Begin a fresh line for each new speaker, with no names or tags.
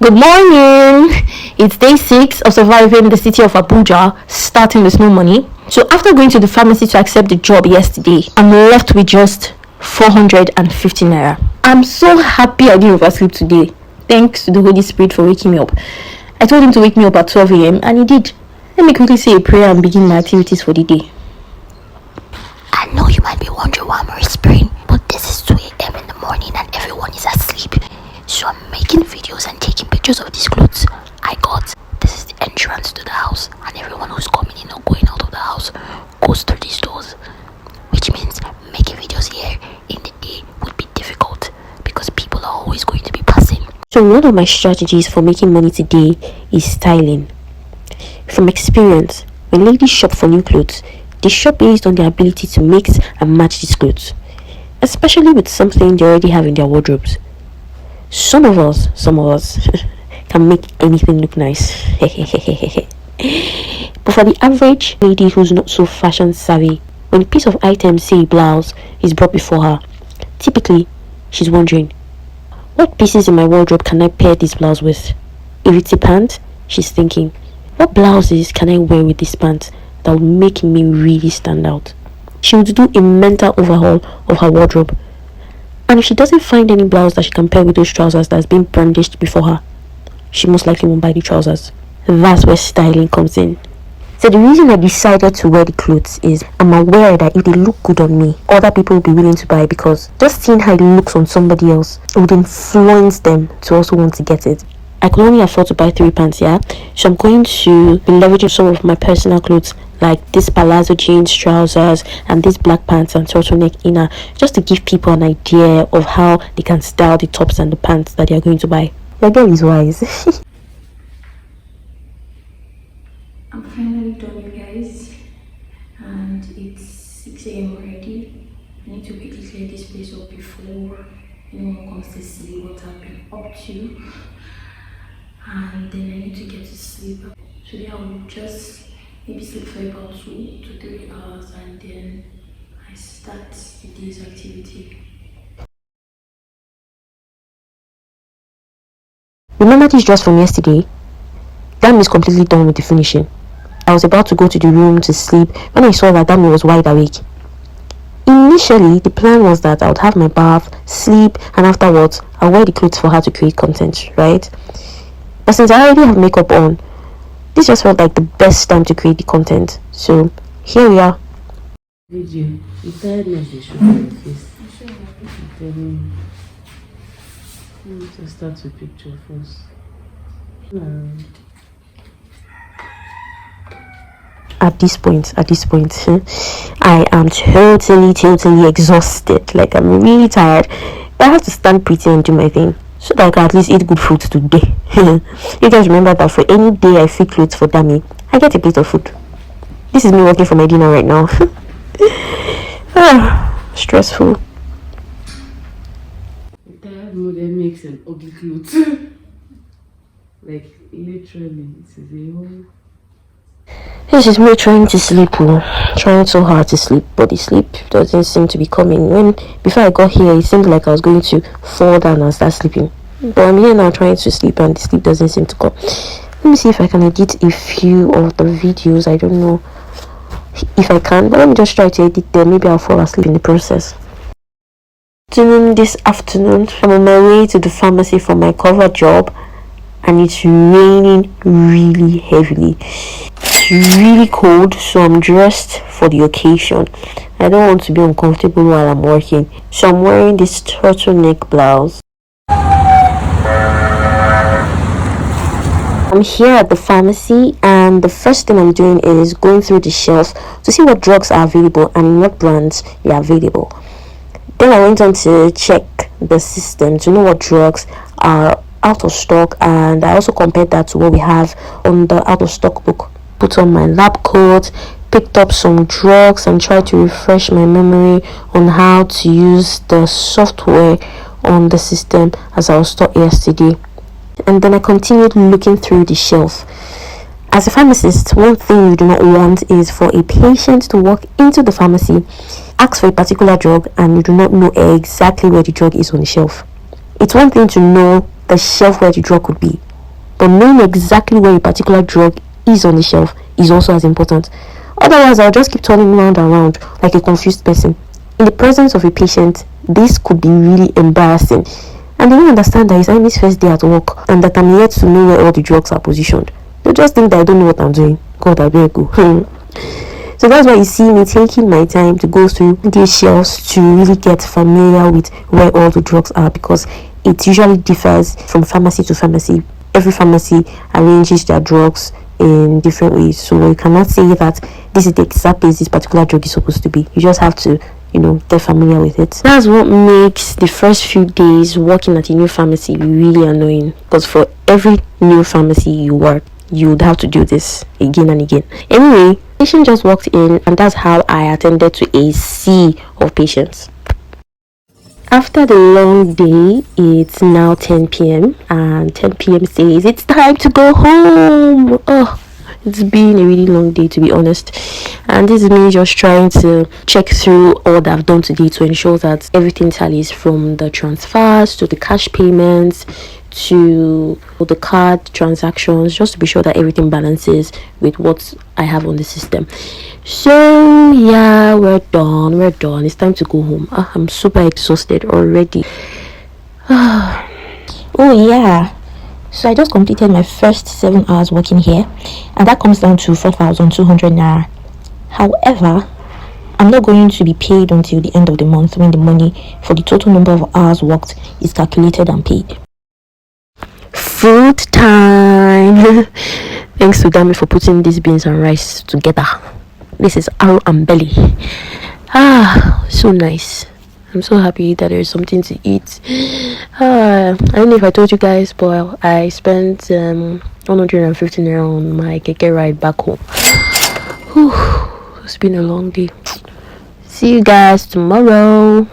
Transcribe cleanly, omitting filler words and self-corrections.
Good morning! It's day 6 of surviving the city of Abuja, starting with no money. So after going to the pharmacy to accept the job yesterday, I'm left with just 450 naira. I'm so happy I didn't oversleep today. Thanks to the Holy Spirit for waking me up. I told him to wake me up at 12 a.m. and he did. Let me quickly say a prayer and begin my activities for the day.
I know you might be wondering why I'm whispering, but this is 2 a.m. in the morning and everyone is asleep. So I'm making videos and taking pictures of these clothes I got. This is the entrance to the house, and everyone who's coming in or going out of the house goes through these doors. Which means making videos here in the day would be difficult because people are always going to be passing.
So one of my strategies for making money today is styling. From experience, when ladies shop for new clothes, they shop based on their ability to mix and match these clothes, especially with something they already have in their wardrobes. Some of us can make anything look nice. But for the average lady who's not so fashion savvy, when a piece of item, say a blouse, is brought before her, typically she's wondering, what pieces in my wardrobe can I pair this blouse with? If it's a pant, she's thinking, what blouses can I wear with this pant that will make me really stand out? She would do a mental overhaul of her wardrobe. And if she doesn't find any blouse that she can pair with those trousers that's been brandished before her, she most likely won't buy the trousers. That's where styling comes in. So the reason I decided to wear the clothes is I'm aware that if they look good on me, other people will be willing to buy, because just seeing how it looks on somebody else would influence them to also want to get it. I could only afford to buy 3 pants, yeah? So I'm going to be leveraging some of my personal clothes, like this palazzo jeans trousers and these black pants and turtleneck inner, just to give people an idea of how they can style the tops and the pants that they are going to buy. Your girl is wise.
I'm finally done, you guys, and it's 6 a.m. already. I need to quickly clear this place up before anyone comes to see what I've been up to, and then I need to get to sleep. Today I will just maybe sleep for about 2 to 3 hours, and then I start the day's activity.
Remember this dress from yesterday? Dami is completely done with the finishing. I was about to go to the room to sleep when I saw that Dami was wide awake. Initially, the plan was that I would have my bath, sleep, and afterwards I'll wear the clothes for her to create content, right? But since I already have makeup on, this just felt like the best time to create the content. So here we are.
Video. The tiredness they show on your face. Let's start with picture first.
At this point, I am totally exhausted. Like, I'm really tired. But I have to stand pretty and do my thing, so that I can at least eat good food today. You guys remember that for any day I fit clothes for Dami, I get a plate of food. This is me working for my dinner right now. Stressful.
The tired model makes an ugly clothes. Like, literally, it is a whole...
This is me trying to sleep, trying so hard to sleep, but the sleep doesn't seem to be coming. Before I got here, it seemed like I was going to fall down and start sleeping. But I'm here now trying to sleep and the sleep doesn't seem to come. Let me see if I can edit a few of the videos. I don't know if I can, but let me just try to edit them. Maybe I'll fall asleep in the process. This afternoon, I'm on my way to the pharmacy for my cover job, and it's raining really heavily. It's really cold, so I'm dressed for the occasion. I don't want to be uncomfortable while I'm working, so I'm wearing this turtleneck blouse. I'm here at the pharmacy, and the first thing I'm doing is going through the shelf to see what drugs are available and in what brands they are available. Then I went on to check the system to know what drugs are out of stock, and I also compared that to what we have on the out of stock book. Put on my lab coat, picked up some drugs, and tried to refresh my memory on how to use the software on the system as I was taught yesterday. And then I continued looking through the shelf. As a pharmacist, one thing you do not want is for a patient to walk into the pharmacy, ask for a particular drug, and you do not know exactly where the drug is on the shelf. It's one thing to know the shelf where the drug could be, but knowing exactly where a particular drug is on the shelf is also as important. Otherwise, I'll just keep turning round and round like a confused person. In the presence of a patient, this could be really embarrassing, and they don't understand that it's Amy's first day at work and that I'm yet to know where all the drugs are positioned. They just think that I don't know what I'm doing. God, I beg you. So that's why you see me taking my time to go through these shelves to really get familiar with where all the drugs are, because it usually differs from pharmacy to pharmacy. Every pharmacy arranges their drugs in different ways, so you cannot say that this is the exact place this particular drug is supposed to be. You just have to get familiar with it. That's what makes the first few days working at a new pharmacy really annoying, because for every new pharmacy you work, you would have to do this again and again. Anyway, patient just walked in, and that's how I attended to a sea of patients. After the long day, it's now 10 p.m. and 10 p.m. says it's time to go home. Oh, it's been a really long day, to be honest, and this is me just trying to check through all that I've done today to ensure that everything tallies, from the transfers to the cash payments to the card transactions, just to be sure that everything balances with what I have on the system. So yeah, we're done. It's time to go home. I'm super exhausted already.
Oh yeah, so I just completed my first 7 hours working here, and that comes down to 4,200 naira. However, I'm not going to be paid until the end of the month, when the money for the total number of hours worked is calculated and paid.
Food time. Thanks to Dami for putting these beans and rice together. This is Aro and belly. So nice. I'm so happy that there's something to eat. I don't know if I told you guys, but I spent 150 naira on my keke ride back home. It's been a long day. See you guys tomorrow.